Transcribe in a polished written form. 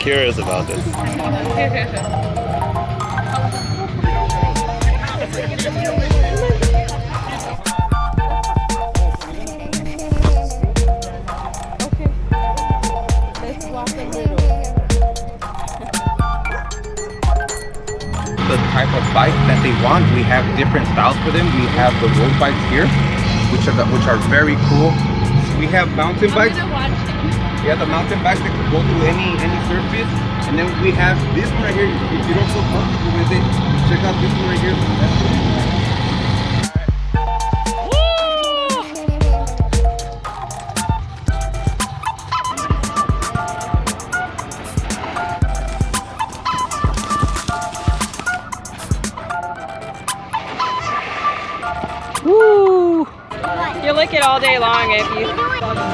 curious about this. The type of bike that they want, we have different styles for them. We have the road bikes here, which are very cool. We have mountain bikes. We have the mountain bikes that can go through any surface, and then we have this one right here. If you don't feel comfortable with it, check out this one right here. Woo! You lick it all day long if you...